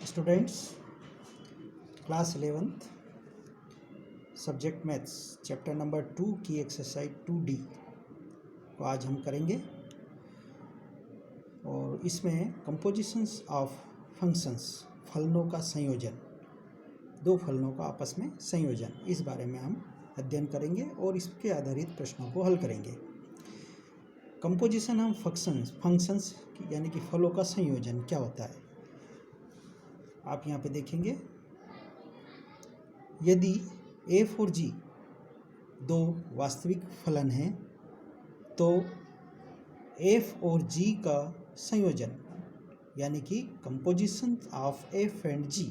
Students, class 11th subject maths chapter number 2 की exercise 2D को आज हम करेंगे। और इसमें कंपोजिशंस ऑफ फंक्शंस, फलनों का संयोजन, दो फलनों का आपस में संयोजन, इस बारे में हम अध्ययन करेंगे और इसके आधारित प्रश्नों को हल करेंगे। कंपोजिशन ऑफ फंक्शंस यानी कि फलों का संयोजन क्या होता है, आप यहाँ पे देखेंगे। यदि f और g दो वास्तविक फलन हैं तो f और g का संयोजन यानी कि composition of f and g,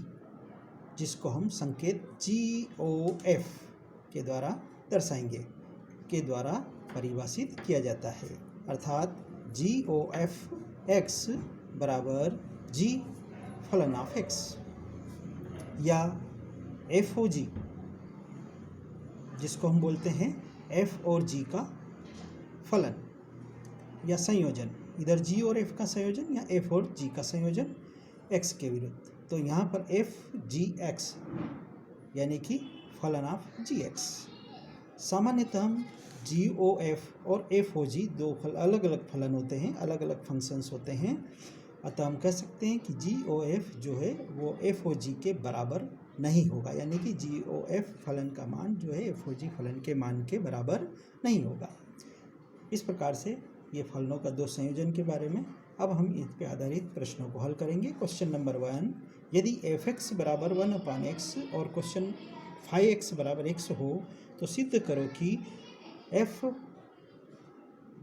जिसको हम संकेत GOF के द्वारा दर्शाएंगे, के द्वारा परिभाषित किया जाता है। अर्थात GOF x बराबर g फलन ऑफ x या FOG, जिसको हम बोलते हैं f और g का फलन या संयोजन, इधर g और f का संयोजन या f और g का संयोजन x के विरुद्ध। तो यहाँ पर FGX यानी कि फलन ऑफ gx। सामान्यतः हम GOF और FOG दो अलग अलग फलन होते हैं, अलग अलग फंक्शंस होते हैं। अतः हम कह सकते हैं कि GOF जो है वो FOG के बराबर नहीं होगा, यानी कि GOF फलन का मान जो है FOG फलन के मान के बराबर नहीं होगा। इस प्रकार से ये फलनों का दो संयोजन के बारे में अब हम इस पे आधारित प्रश्नों को हल करेंगे। क्वेश्चन नंबर 1, यदि fx बराबर 1/x और क्वेश्चन 5x बराबर x हो तो सिद्ध करो कि f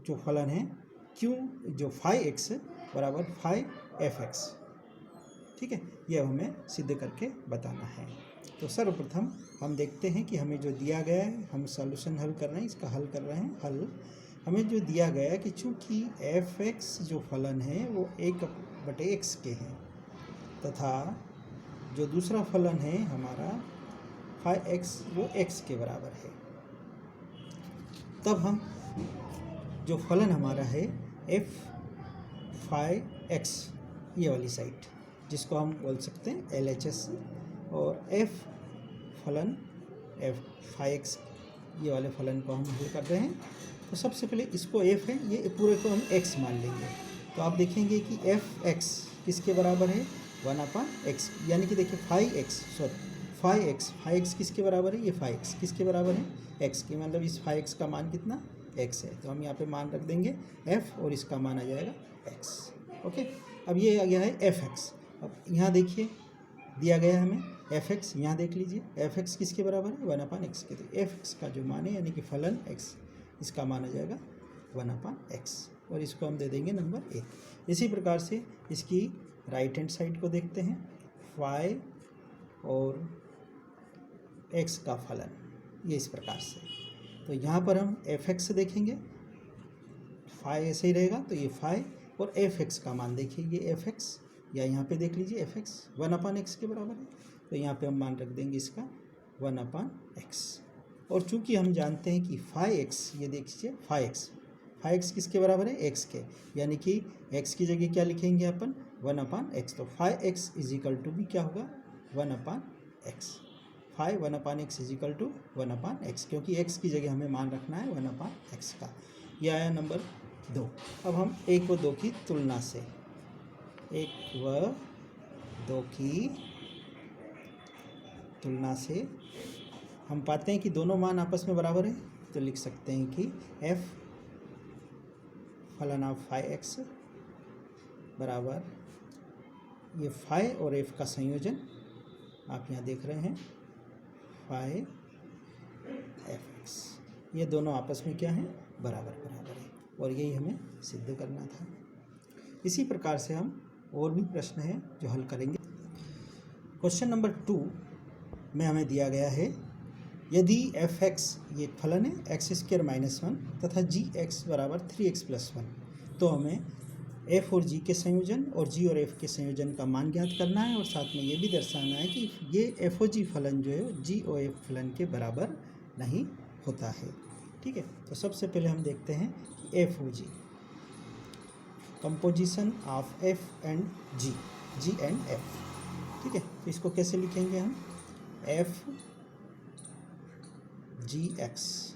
जो फलन है q जो 5x बराबर 5fx। ठीक है, यह हमें सिद्ध करके बताना है। तो सर्वप्रथम हम देखते हैं कि हमें जो दिया गया है, हम सॉल्यूशन हल कर रहे हैं, इसका हल कर रहे हैं। हल हमें जो दिया गया है कि चूँकि fx जो फलन है वो 1/x के हैं तथा जो दूसरा फलन है हमारा 5x वो x के बराबर है, तब हम जो फलन हमारा है f5x, ये वाली साइड जिसको हम बोल सकते हैं LHS, और f फलन f5x, ये वाले फलन को हम हल कर रहे हैं। तो सबसे पहले इसको f है, ये पूरे को हम x मान लेंगे। तो आप देखेंगे कि fx किसके बराबर है 1/x, यानी कि देखिए 5x किसके बराबर है, ये 5x किसके बराबर है x के, मतलब इस 5x का मान कितना x है। तो हम यहाँ पे मान रख देंगे f और इसका मान आ जाएगा x। ओके, अब ये आ गया है fx। अब यहाँ देखिए दिया गया है हमें fx, यहाँ देख लीजिए fx किसके बराबर है 1/x के। तो fx का जो मान है यानी कि फलन x, इसका मान आ जाएगा 1/x और इसको हम दे देंगे नंबर 1। इसी प्रकार से इसकी राइट हैंड साइड को देखते हैं, 5 और x का फलन, ये इस प्रकार से। तो यहाँ पर हम fx देखेंगे, 5 ऐसे ही रहेगा, तो ये 5 और fx का मान देखिए, ये fx या यहाँ पे देख लीजिए fx 1/x के बराबर है, तो यहाँ पे हम मान रख देंगे इसका 1/x। और चूंकि हम जानते हैं कि 5x, ये देखिए 5x किसके बराबर है x के, यानी कि x की जगह क्या लिखेंगे अपन 1/x। तो 5x इज इक्वल टू भी क्या होगा 1/x। 5 1/x is equal to 1/x, क्योंकि x की जगह हमें मान रखना है 1/x का। यह आया नंबर 2। अब हम 1 व 2 की तुलना से, 1 व 2 की तुलना से हम पाते हैं कि दोनों मान आपस में बराबर है। तो लिख सकते हैं कि f फलन ऑफ 5x बराबर ये 5 और f का संयोजन, आप यहाँ देख रहे हैं 5fx, ये दोनों आपस में क्या है बराबर है, और यही हमें सिद्ध करना था। इसी प्रकार से हम और भी प्रश्न हैं जो हल करेंगे। क्वेश्चन नंबर 2 में हमें दिया गया है, यदि fx ये फलन है x² - 1 तथा gx बराबर 3x + 1, तो हमें f और g के संयोजन और g और f के संयोजन का मान ज्ञात करना है, और साथ में ये भी दर्शाना है कि ये FOG फलन जो है GOF फलन के बराबर नहीं होता है। ठीक है, तो सबसे पहले हम देखते हैं कि FOG composition of F and G, G and F। ठीक है, तो इसको कैसे लिखेंगे हम, एफ जी एक्स।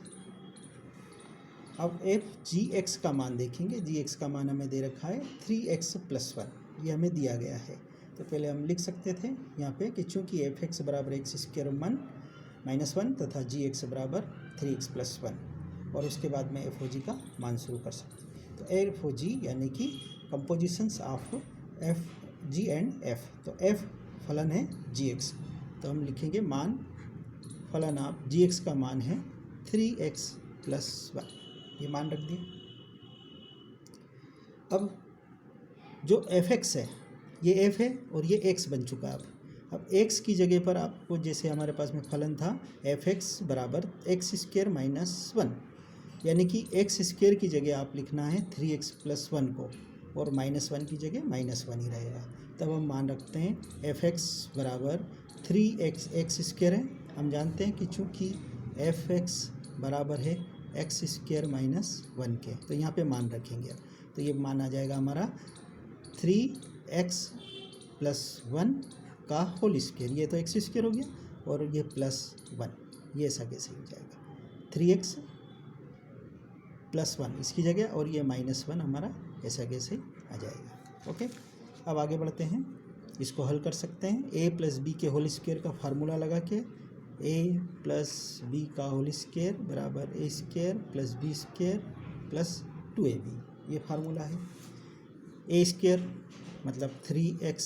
अब एफ जी एक्स का मान देखेंगे, जी एक्स का मान हमें दे रखा है 3x+1, ये हमें दिया गया है। तो पहले हम लिख सकते थे यहाँ पे कि चूँकि एफ एक्स बराबर x² -1 तथा जी एक्स बराबर 3x+1, और उसके बाद में एफ ओ जी का मान शुरू कर सकते हैं। तो एफ ओ जी यानी कि compositions of F G and F, तो एफ फलन है जी एक्स, तो हम लिखेंगे मान फलन ऑफ जी एक्स का मान है 3x+1, ये मान रख दिए। अब जो एफ एक्स है, ये एफ है और ये एक्स बन चुका है। अब एक्स की जगह पर आपको, जैसे हमारे पास में फलन था एफ एक्स बराबर x² -1, यानी कि x² की जगह आप लिखना है 3x+1 को, और -1 की जगह -1 ही रहेगा। तब हम मान रखते हैं एफ एक्स बराबर 3x² है। हम जानते हैं कि चूँकि एफ एक्स बराबर है x² -1 के, तो यहाँ पे मान रखेंगे। तो ये मान आ जाएगा हमारा 3x+1 का होल स्क्वायर, ये तो x² हो गया, और ये +1, ये ऐसा कैसे हो जाएगा 3x+1 इसकी जगह, और ये -1 हमारा ऐसा कैसे आ जाएगा। ओके, अब आगे बढ़ते हैं, इसको हल कर सकते हैं। a + b के होल स्क्वायर का फार्मूला लगा के a + b का होल स्क्वायर बराबर a² + b² + 2ab, ये फार्मूला है। a² मतलब 3x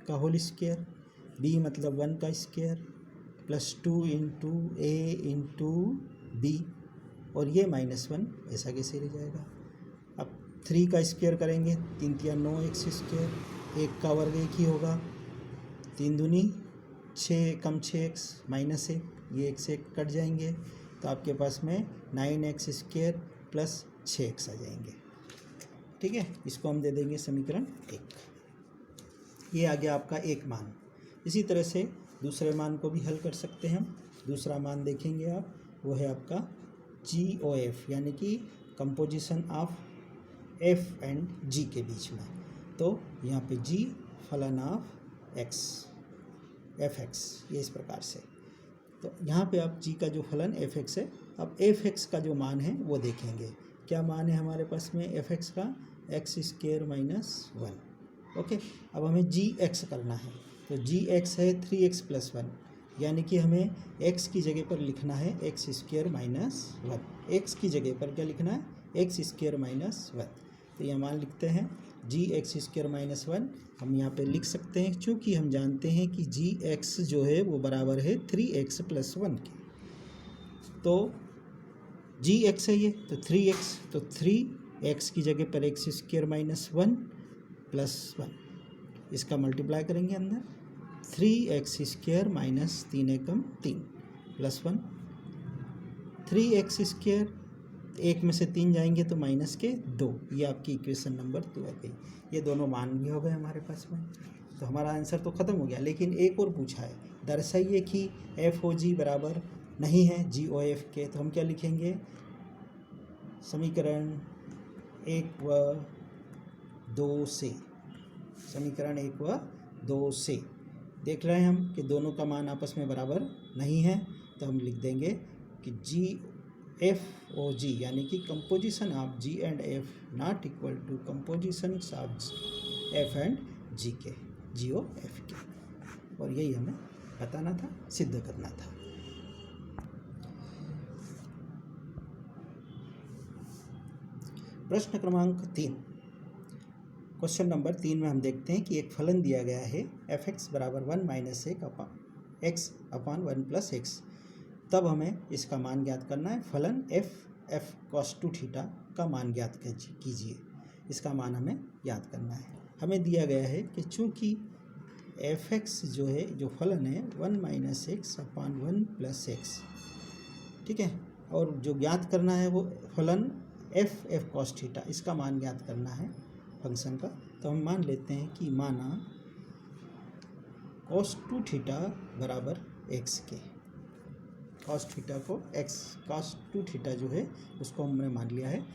का होल स्क्वायर, b मतलब 1 का स्क्वायर, +2 × a × b, और ये -1 ऐसा कैसे रह जाएगा। अब 3 का स्क्वायर करेंगे, 3 × 9 x², 1 का वर्ग 1 ही होगा, 3 दूनी 6 कम 6x -1, ये 1 से 1 कट जाएंगे, तो आपके पास में 9x² + 6x आ जाएंगे। ठीक है, इसको हम दे देंगे समीकरण 1। ये आ गया आपका एक मान। इसी तरह से दूसरे मान को भी हल कर सकते हैं हम। दूसरा मान देखेंगे आप, वो है आपका GOF, यानी कि composition of F and G के बीच में। तो यहाँ पे G फलन ऑफ X, Fx, ये इस प्रकार से। तो यहाँ पे आप G का जो फलन Fx है, अब Fx का जो मान है वो देखेंगे। क्या मान है हमारे पास में Fx का, x² -1। ओके, अब हमें Gx करना है, तो Gx है 3x+1, यानी कि हमें x की जगह पर लिखना है x² -1। x की जगह पर क्या लिखना है, x² -1। तो यह मान लिखते हैं Gx² -1, हम यहाँ पे लिख सकते हैं, क्योंकि हम जानते हैं कि Gx जो है वो बराबर है 3x+1 के। तो Gx है ये, तो 3x, तो 3x की जगह पर x² -1 + 1, इसका मल्टीप्लाई करेंगे अंदर, 3x² -3 एकम 3 +1, 3x², एक में से 3 जाएंगे तो -2, ये आपकी इक्वेशन नंबर 2 आ गई। ये दोनों मान भी हो गए हमारे पास में, तो हमारा आंसर तो ख़त्म हो गया। लेकिन एक और पूछा है, दर्शाइए कि FOG बराबर नहीं है GOF के, तो हम क्या लिखेंगे, समीकरण 1 व 2 से, समीकरण 1 व 2 से देख रहे हैं हम कि दोनों का मान आपस में बराबर नहीं है, तो हम लिख देंगे कि GFOG यानी कि composition of G and F not equal to composition of F and G के, GOF के। और यही हमें बताना था, सिद्ध करना था। प्रश्न क्रमांक 3, क्वेश्चन नंबर 3 में हम देखते हैं कि एक फलन दिया गया है Fx बराबर 1 - 1x/1 + x। तब हमें इसका मान ज्ञात करना है। फलन F cos 2θ का मान ज्ञात कीजिए, इसका मान हमें ज्ञात करना है। हमें दिया गया है कि चूँकि Fx जो है, जो फलन है 1 - x/1 + x, ठीक है, और जो ज्ञात करना है वो फलन F cos θ, इसका मान ज्ञात करना है फंक्शन का। तो हम मान लेते हैं कि माना cos 2θ बराबर x के, cos θ को x, cos 2θ जो है उसको हमने मान लिया है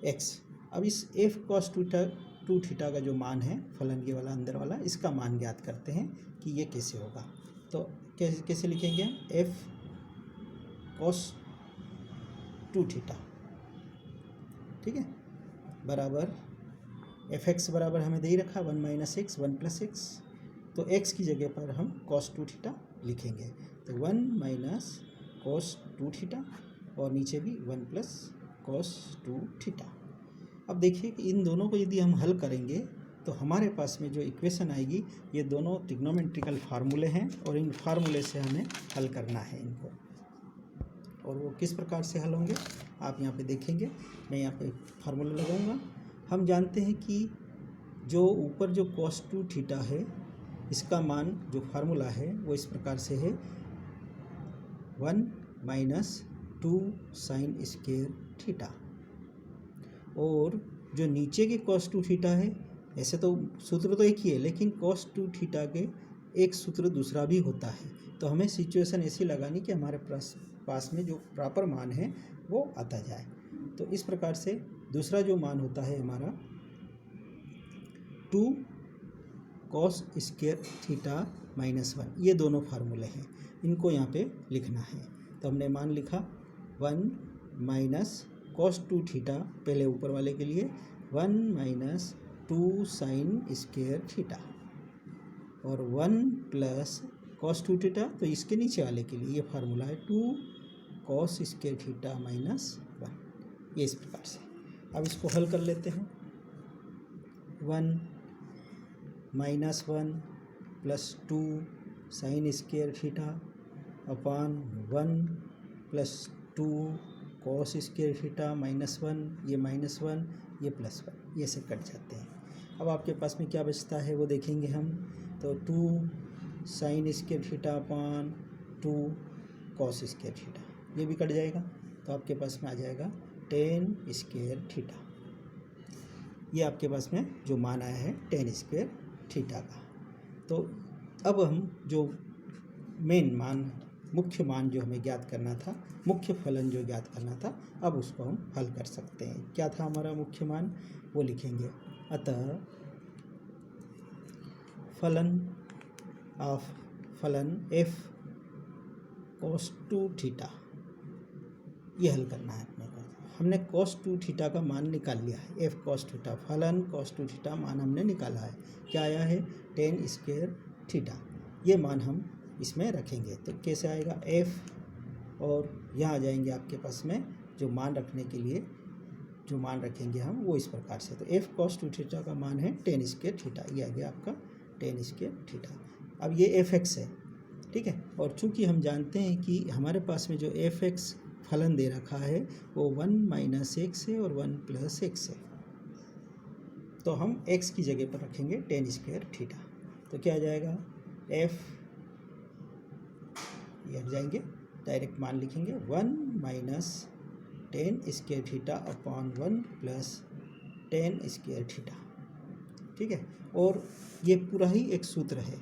x। अब इस F cos 2θ टू थीटा का जो मान है फलन ये वाला अंदर वाला, इसका मान ज्ञात करते हैं कि ये कैसे होगा। तो कैसे लिखेंगे, एफ कॉस टू थीटा, ठीक है, बराबर एफ एक्स बराबर हमें दे ही रखा 1 माइनस एक्स 1 प्लस एक्स, तो एक्स की जगह पर हम कॉस टू थीटा लिखेंगे। तो 1 माइनस कॉस टू थीटा और नीचे भी 1 प्लस कॉस टू थीटा। अब देखिए कि इन दोनों को यदि हम हल करेंगे तो हमारे पास में जो इक्वेशन आएगी, ये दोनों ट्रिग्नोमेट्रिकल फार्मूले हैं और इन फार्मूले से हमें हल करना है इनको। और वो किस प्रकार से हल होंगे आप यहाँ पे देखेंगे। मैं यहाँ पे फार्मूला लगाऊंगा। हम जानते हैं कि जो ऊपर जो कॉस टू थीटा है इसका मान जो फार्मूला है वो इस प्रकार से है 1 माइनस 2 साइन स्क्वायर थीटा, और जो नीचे के कॉस टू थीटा है, ऐसे तो सूत्र तो एक ही है लेकिन कॉस टू थीटा के एक सूत्र दूसरा भी होता है। तो हमें सिचुएशन ऐसी लगानी कि हमारे पास में जो प्रॉपर मान है वो आता जाए। तो इस प्रकार से दूसरा जो मान होता है हमारा 2 कॉस स्क्वायर थीटा माइनस 1, ये दोनों फार्मूले हैं, इनको यहाँ पे लिखना है। तो हमने मान लिखा 1 माइनस कॉस टू थीटा, पहले ऊपर वाले के लिए 1 माइनस 2 साइन स्क्वायर थीटा, और 1 प्लस कॉस टू थीटा, तो इसके नीचे वाले के लिए ये फार्मूला है 2 कॉस स्क्वायर थीटा माइनस 1, ये इस प्रकार से। अब इसको हल कर लेते हैं। 1 minus 1 plus 2 sine square theta upon 1 plus 2 cos square theta minus 1, ये माइनस 1 ये प्लस 1, ये से कट जाते हैं। अब आपके पास में क्या बचता है वो देखेंगे हम। तो 2 sine square theta upon 2 cos square theta, ये भी कट जाएगा। तो आपके पास में आ जाएगा 10 स्क्वायर थीटा। ये आपके पास में जो मान आया है 10 स्क्वायर थीटा का। तो अब हम जो मेन मान, मुख्य मान जो हमें ज्ञात करना था, मुख्य फलन जो ज्ञात करना था, अब उसको हम हल कर सकते हैं। क्या था हमारा मुख्य मान, वो लिखेंगे। अतः फलन एफ कॉस टू थीटा, ये हल करना है अपने को। हमने कॉस टू थीटा का मान निकाल लिया है, एफ कॉस थीटा, फलन कॉस टू थीटा मान हमने निकाला है। क्या आया है 10 स्क्वायर थीटा, ये मान हम इसमें रखेंगे। तो कैसे आएगा एफ, और यहाँ आ जाएंगे आपके पास में जो मान रखने के लिए जो मान रखेंगे हम वो इस प्रकार से। तो एफ कॉस टू थीटा का मान है 10 स्क्वायर थीटा, ये आ गया आपका 10 स्क्वायर थीटा। अब ये एफ एक्स है, ठीक है, और चूंकि हम जानते हैं कि हमारे पास में जो एफ एक्स फलन दे रखा है वो 1 माइनस एक्स है और 1 प्लस एक्स है, तो हम एक्स की जगह पर रखेंगे 10 स्क्वायर थीटा। तो क्या आ जाएगा एफ, ये हट जाएंगे, डायरेक्ट मान लिखेंगे 1 minus 10 square theta upon 1 plus 10 square theta, ठीक है। और ये पूरा ही एक सूत्र है,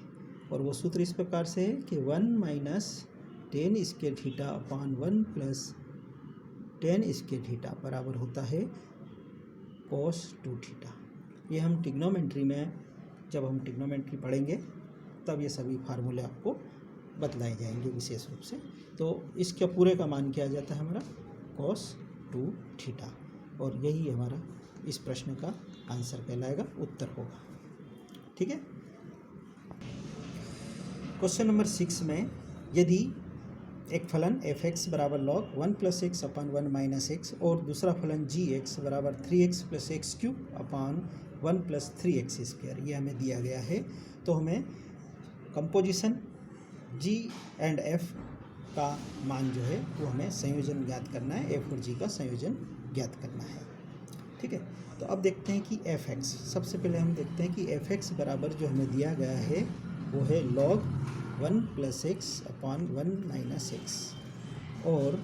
और वो सूत्र इस प्रकार से है कि 1 minus 10 square theta upon 1 plus 10 square theta बराबर होता है कॉस टू थीटा। ये हम ट्रिग्नोमेट्री में, जब हम ट्रिग्नोमेट्री पढ़ेंगे तब ये सभी फार्मूले आपको बतलाए जाएंगे विशेष रूप से। तो इसके पूरे का मान क्या आ जाता है हमारा कॉस टू थीटा, और यही हमारा इस प्रश्न का आंसर कहलाएगा, उत्तर होगा, ठीक है। क्वेश्चन नंबर 6 में यदि एक फलन एफ एक्स बराबर log 1 plus x upon 1 minus x और दूसरा फलन जी एक्स बराबर 3x plus x cube upon 1 plus 3x square, ये हमें दिया गया है। तो हमें कंपोजिशन जी एंड एफ का मान जो है वो हमें संयोजन ज्ञात करना है, एफ और जी का संयोजन ज्ञात करना है, ठीक है। तो अब देखते हैं कि एफ एक्स, सबसे पहले हम देखते हैं कि एफ एक्स बराबर जो हमें दिया गया है वो है log 1 plus x upon 1 minus x, और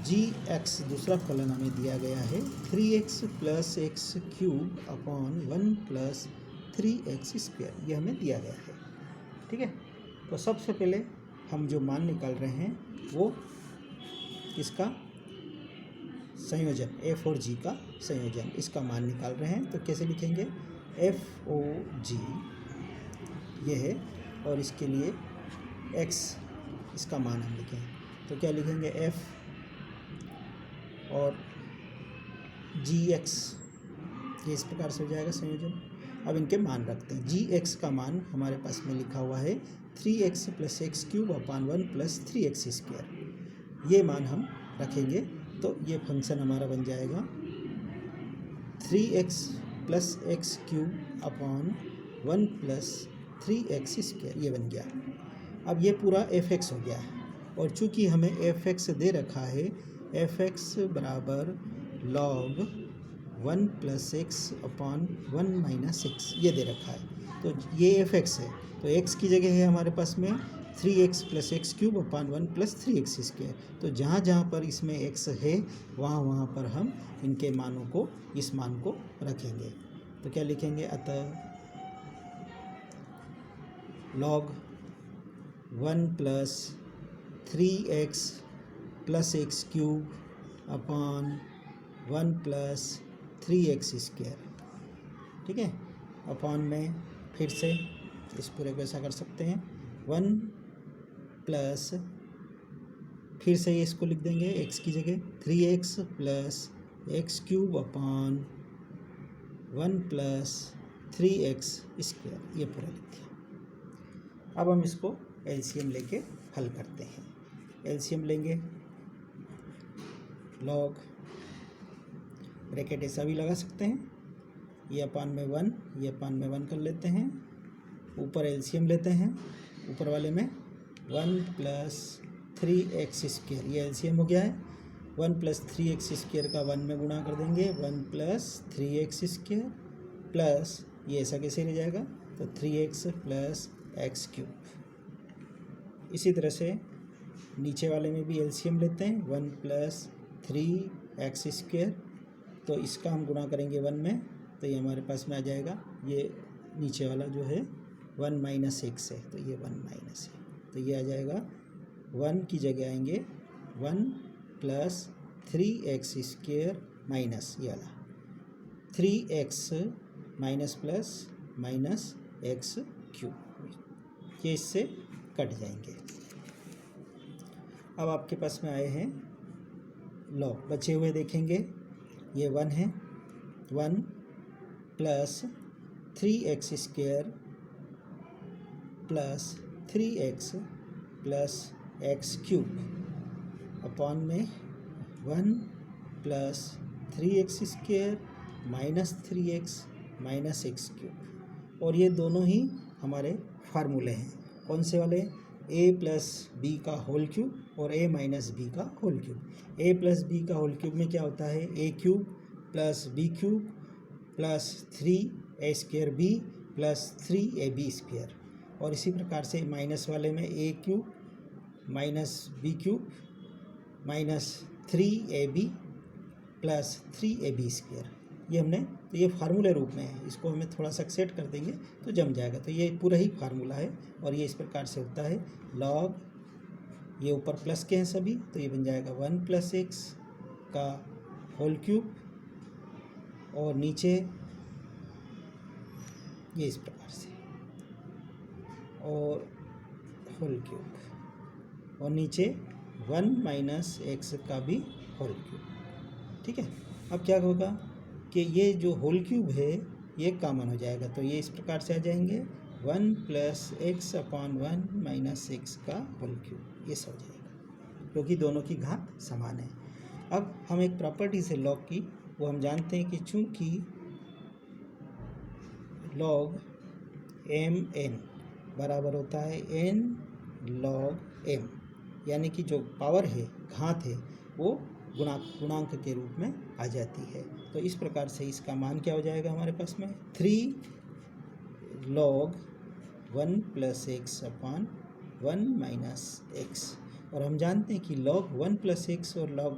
जी एक्स दूसरा फलन हमें दिया गया है 3x plus x cube upon 1 plus 3x square, ये हमें दिया गया है, ठीक है। तो सबसे पहले हम जो मान निकाल रहे हैं वो किसका, संयोजन, एफ और जी का संयोजन, इसका मान निकाल रहे हैं। तो कैसे लिखेंगे, एफ ओ जी ये है और इसके लिए एक्स इसका मान हम लिखें, तो क्या लिखेंगे, एफ और जी एक्स, ये इस प्रकार से हो जाएगा संयोजन। अब इनके मान रखते हैं। जी एक्स का मान हमारे पास में लिखा हुआ है 3x + x³ अपान 1 + 3x², ये मान हम रखेंगे। तो ये फंक्शन हमारा बन जाएगा 3x + x³ अपान 1 + 3x², ये बन गया। अब ये पूरा fx हो गया और चूंकि हमें fx दे रखा है, fx बराबर log 1 + x अपान 1 - x, ये दे रखा है। तो ये fx है, तो x की जगह है हमारे पास में 3x + x³ अपान 1 + 3x²। तो जहाँ जहाँ पर इसमें x है वहाँ वहाँ पर हम इनके मानों को, इस मान को रखेंगे। तो क्या लिखेंगे, अतः log 1 + 3x + x³ अपान 1 + 3x², ठीक है। अपान में फिर से इस पूरे को ऐसा कर सकते हैं, 1 प्लस, फिर से ये इसको लिख देंगे x की जगह 3x + x³ अपान 1 + 3x², ये पूरा लिख दिया। अब हम इसको एलसीएम लेके हल करते हैं। एलसीएम लेंगे, लॉग ब्रैकेट ऐसा भी लगा सकते हैं, ये अपान में 1, ये अपान में 1 कर लेते हैं, ऊपर एलसीएम लेते हैं, ऊपर वाले में 1 + 3x², ये एलसीएम हो गया है। 1 + 3x² का 1 में गुणा कर देंगे, 1 + 3x² प्लस ये ऐसा कैसे रह जाएगा, तो 3x + x³। इसी तरह से नीचे वाले में भी एलसीएम लेते हैं, 1 + 3x², तो इसका हम गुणा करेंगे 1 में, तो ये हमारे पास में आ जाएगा, ये नीचे वाला जो है 1 - x है, तो ये 1 - है, तो ये आ जाएगा 1 की जगह आएंगे 1 + 3x² माइनस ये वाला 3x प्लस x³, ये इससे कट जाएंगे। अब आपके पास में आए हैं लॉग, बचे हुए देखेंगे, ये 1 है, 1 + 3x² plus 3x plus x³ अपान में 1 + 3x² minus 3x minus x³, और ये दोनों ही हमारे फार्मूले हैं। कौन से वाले, a + b का होल क्यूब और a - b का होल क्यूब। a + b का होल क्यूब में क्या होता है, a³ + b³ plus 3a² plus 3ab², और इसी प्रकार से माइनस वाले में a³ minus b³ minus 3ab plus 3ab², ये हमने, तो ये फार्मूले रूप में है, इसको हमें थोड़ा सा सेट कर देंगे तो जम जाएगा। तो ये पूरा ही फार्मूला है और ये इस प्रकार से होता है, लॉग, ये ऊपर प्लस के हैं सभी, तो ये बन जाएगा 1 + x का होल क्यूब और नीचे ये इस प्रकार से, और होल क्यूब और नीचे 1 - x का भी होल क्यूब, ठीक है। अब क्या होगा कि ये जो होल क्यूब है ये कॉमन हो जाएगा, तो ये इस प्रकार से आ जाएंगे 1 + x अपान 1 - x का होल क्यूब, ये सब हो जाएगा क्योंकि दोनों की घात समान है। अब हम एक प्रॉपर्टी से लॉग की, वो हम जानते हैं कि चूंकि log mn बराबर होता है n log m, यानी कि जो पावर है, घात है, वो गुणांक के रूप में आ जाती है। तो इस प्रकार से इसका मान क्या हो जाएगा हमारे पास में 3 log 1 + x अपान 1 - x, और हम जानते हैं कि log 1 + x और log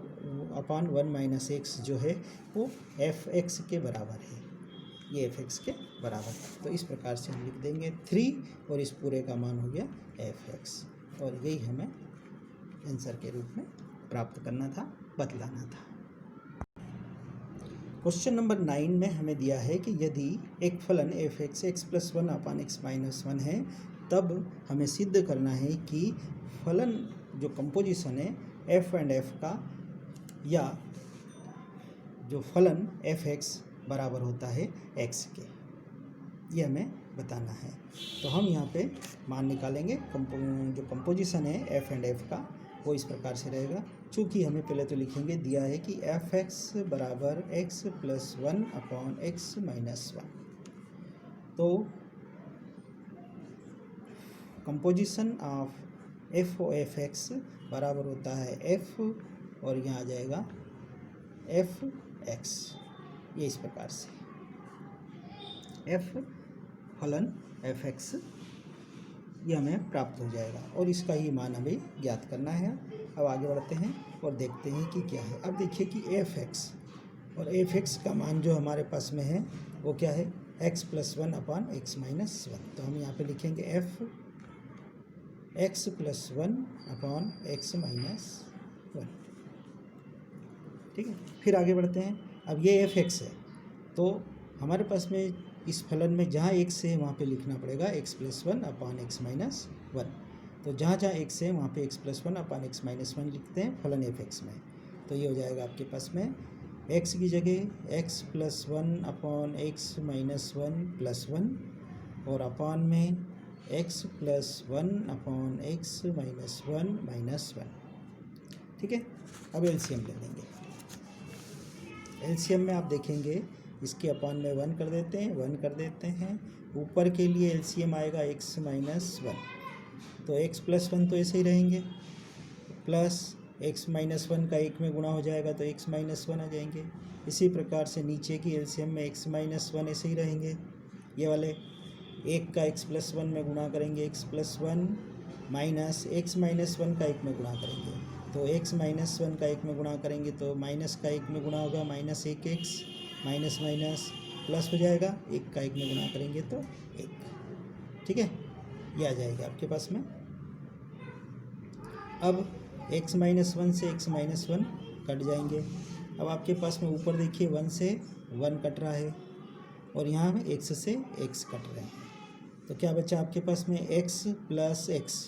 अपान 1 - x जो है वो fx के बराबर है, ये fx के बराबर है। तो इस प्रकार से हम लिख देंगे 3 और इस पूरे का मान हो गया fx, और यही हमें आंसर के रूप में प्राप्त करना था, बतलाना था। क्वेश्चन नंबर 9 में हमें दिया है कि यदि एक फलन F x x plus one upon x minus one है, तब हमें सिद्ध करना है कि फलन जो कंपोजिशन है एफ एंड एफ का, या जो फलन एफ एक्स बराबर होता है एक्स के, ये हमें बताना है। तो हम यहाँ पे मान निकालेंगे। जो कंपोजिशन है एफ एंड एफ का वो इस प्रकार से रहेगा। चूँकि हमें पहले तो लिखेंगे, दिया है कि एफ एक्स बराबर X plus one upon X minus one. तो composition of F O F X बराबर होता है एफ, और यहाँ आ जाएगा एफ एक्स। ये इस प्रकार से एफ फलन एफ एक्स ये हमें प्राप्त हो जाएगा, और इसका ही मान हमें ज्ञात करना है। अब आगे बढ़ते हैं और देखते हैं कि क्या है। अब देखिए कि एफ एक्स और एफ एक्स का मान जो हमारे पास में है वो क्या है, x plus one upon x minus one. तो हम यहाँ पे लिखेंगे F x plus one upon X minus one. ठीक है, फिर आगे बढ़ते हैं। अब ये एफ एक्स है, तो हमारे पास में इस फलन में जहाँ एक्स है वहाँ पे लिखना पड़ेगा x plus one upon X minus one. तो जहाँ जहाँ एक्स है वहाँ पे x plus one upon X minus one लिखते हैं फलन एफ एक्स में। तो ये हो जाएगा आपके पास में एक्स की जगह x plus one upon X minus one plus one, और अपॉन में x plus one upon X minus one minus one. ठीक है, अब एलसीएम ले लेंगे। एलसीएम में आप देखेंगे इसके अपॉन में वन कर देते हैं, वन कर देते हैं। ऊपर के लिए एलसीएम आएगा एक्स माइनस वन, तो एक्स प्लस वन तो ऐसे ही रहेंगे, प्लस एक्स माइनस वन का एक में गुणा हो जाएगा तो एक्स माइनस वन आ जाएंगे। इसी प्रकार से नीचे की एलसीएम में एक्स माइनस वन ऐसे ही रहेंगे। ये वाले एक का एक्स प्लस वन में गुणा करेंगे x plus one, minus x minus one का एक में गुणा करेंगे तो एक्स माइनस वन का एक में गुणा करेंगे तो माइनस का एक में गुणा होगा माइनस एक एक्स, माइनस माइनस प्लस हो जाएगा, एक का एक में गुणा करेंगे तो एक। ठीक है, ये आ जाएगा आपके पास में। अब एक्स माइनस वन से एक्स माइनस वन कट जाएंगे। अब आपके पास में ऊपर देखिए वन से वन कट रहा है, और यहाँ एक्स से एक्स कट रहे हैं। तो क्या बचा आपके पास में एक्स प्लस एक्स,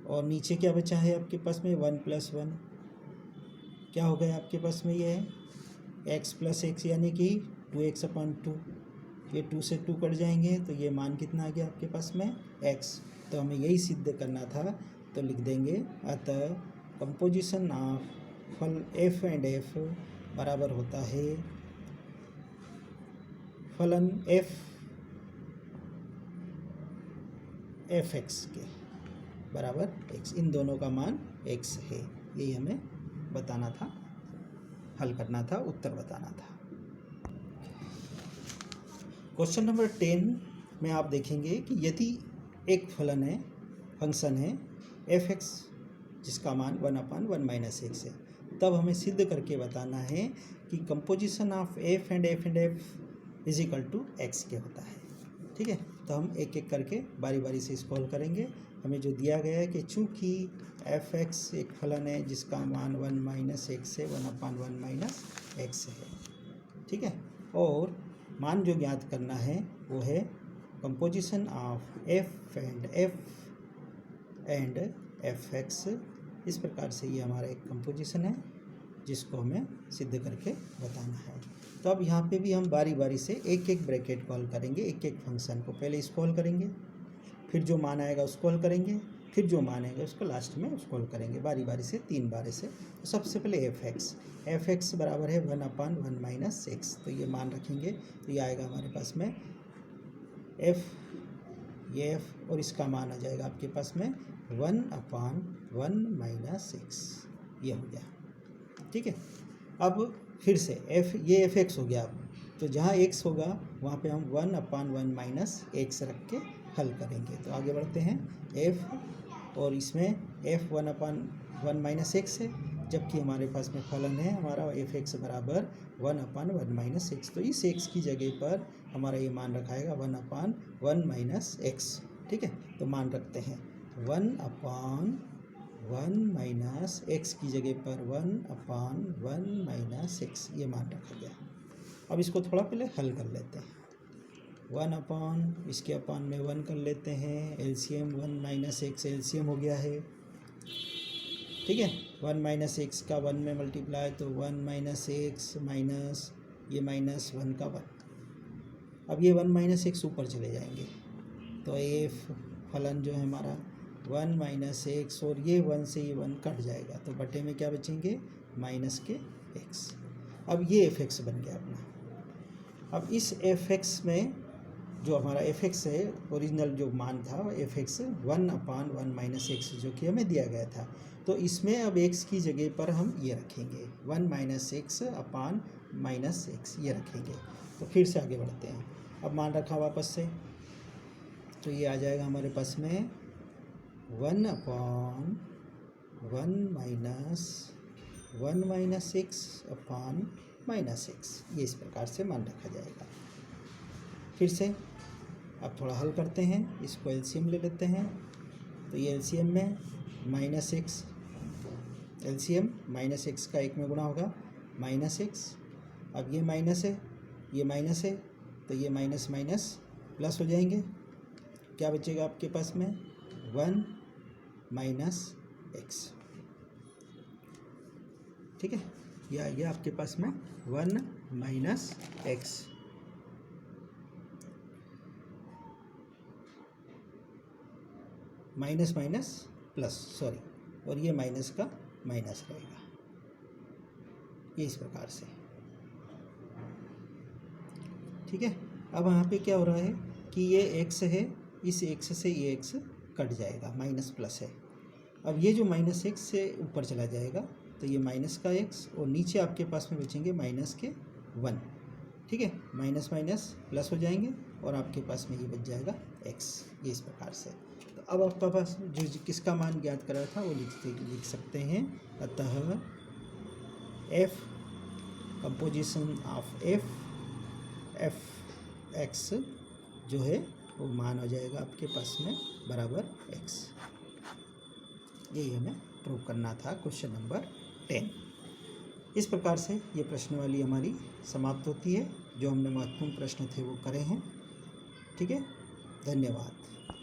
और नीचे क्या बचा है आपके पास में वन प्लस वन। क्या हो गया आपके पास में, ये है एक्स प्लस एक्स यानी कि टू एक्स अपॉन टू। ये टू से टू कट जाएंगे तो ये मान कितना आ गया आपके पास में एक्स। तो हमें यही सिद्ध करना था, तो लिख देंगे अतः कंपोजिशन ऑफ फल एफ एंड एफ बराबर होता है फलन एफ एक्स के बराबर एक्स। इन दोनों का मान एक्स है, यही हमें बताना था, हल करना था, उत्तर बताना था। क्वेश्चन नंबर 10 में आप देखेंगे कि यदि एक फलन है, फंक्शन है एफ एक्स जिसका मान one upon one minus x है, तब हमें सिद्ध करके बताना है कि composition of F and F is equal to x के होता है। ठीक है, तो हम एक एक करके बारी बारी से इसको हल करेंगे। हमें जो दिया गया है कि चूँकि एफ एक्स एक फलन है जिसका मान वन माइनस एक्स है, one upon one minus x है। ठीक है, और मान जो ज्ञात करना है वो है composition of F and F x. इस प्रकार से ये हमारा एक कंपोजिशन है जिसको हमें सिद्ध करके बताना है। तो अब यहाँ पे भी हम बारी बारी से एक एक ब्रैकेट को हल करेंगे, एक एक फंक्शन को। पहले इसको हल करेंगे, फिर जो मान आएगा उसको हल करेंगे, फिर जो मान आएगा उसको लास्ट में उसको हल करेंगे बारी बारी से, तीन बार से। तो सबसे पहले एफ एक्स बराबर है one upon one minus X. तो ये मान रखेंगे तो ये आएगा हमारे पास में ये एफ, और इसका मान आ जाएगा आपके पास में one upon one minus x. ये हो गया। ठीक है, अब फिर से ये एफ एक्स हो गया। अब तो जहाँ एक्स होगा वहाँ पे हम one upon one minus x रख के हल करेंगे। तो आगे बढ़ते हैं एफ, और इसमें F one upon one minus x है, जबकि हमारे पास में फलन है हमारा एफ एक्स बराबर one upon one minus X. तो इस एक्स की जगह पर हमारा ये मान रखाएगा one upon one minus X. ठीक है, तो मान रखते हैं वन अपान 1 माइनस एक्स की जगह पर 1/1 माइनस एक्स ये मान रखा गया। अब इसको थोड़ा पहले हल कर लेते हैं। 1 इसके अपान में 1 कर लेते हैं, एलसीएम 1 माइनस एक्स एलसीएम हो गया है, ठीक है। 1 माइनस एक्स का 1 में मल्टीप्लाई तो 1 माइनस एक्स माइनस ये माइनस 1 का 1। अब ये 1 माइनस एक्स ऊपर चले जाएंगे तो एफ फलन जो है हमारा 1 माइनस एक्स और ये 1 से ये 1 कट जाएगा तो बटे में क्या बचेंगे माइनस के एक्स। अब ये एफ एक्स बन गया अपना। अब इस एफ एक्स में जो हमारा एफ एक्स है ओरिजिनल जो मान था एफ एक्स 1/1 माइनस एक्स जो कि हमें दिया गया था, तो इसमें अब एक्स की जगह पर हम ये रखेंगे 1 minus x upon minus x ये रखेंगे। तो फिर से आगे बढ़ते हैं। अब मान रखा वापस से तो ये आ जाएगा हमारे पास में 1/1 minus x upon minus x ये इस प्रकार से मान रखा जाएगा। फिर से अब थोड़ा हल करते हैं, इसको एलसीएम ले लेते हैं तो ये एलसीएम में minus x LCM minus x का 1 में गुणा होगा माइनस एक्स। अब ये माइनस है तो ये माइनस माइनस प्लस हो जाएंगे, क्या बचेगा आपके पास में 1 माइनस एक्स, ठीक है। यह आ गया आपके पास में 1 minus x. Minus minus plus sorry और ये माइनस का माइनस रहेगा ये इस प्रकार से, ठीक है। अब यहाँ पे क्या हो रहा है कि ये एक्स है, इस एक्स से ये एक्स कट जाएगा माइनस प्लस है। अब ये जो माइनस एक्स से ऊपर चला जाएगा तो ये माइनस का एक्स और नीचे आपके पास में बचेंगे माइनस के 1, ठीक है। माइनस माइनस प्लस हो जाएंगे और आपके पास में ये बच जाएगा एक्स ये इस प्रकार से। तो अब आपके पास जो किसका मान ज्ञात करा था वो लिख सकते हैं। अतः F composition of F x जो है वो मान हो जाएगा आपके पास में बराबर एक्स। यही हमें प्रूव करना था क्वेश्चन नंबर 10। इस प्रकार से ये प्रश्नवाली हमारी समाप्त होती है। जो हमने महत्वपूर्ण प्रश्न थे वो करे हैं, ठीक है। धन्यवाद।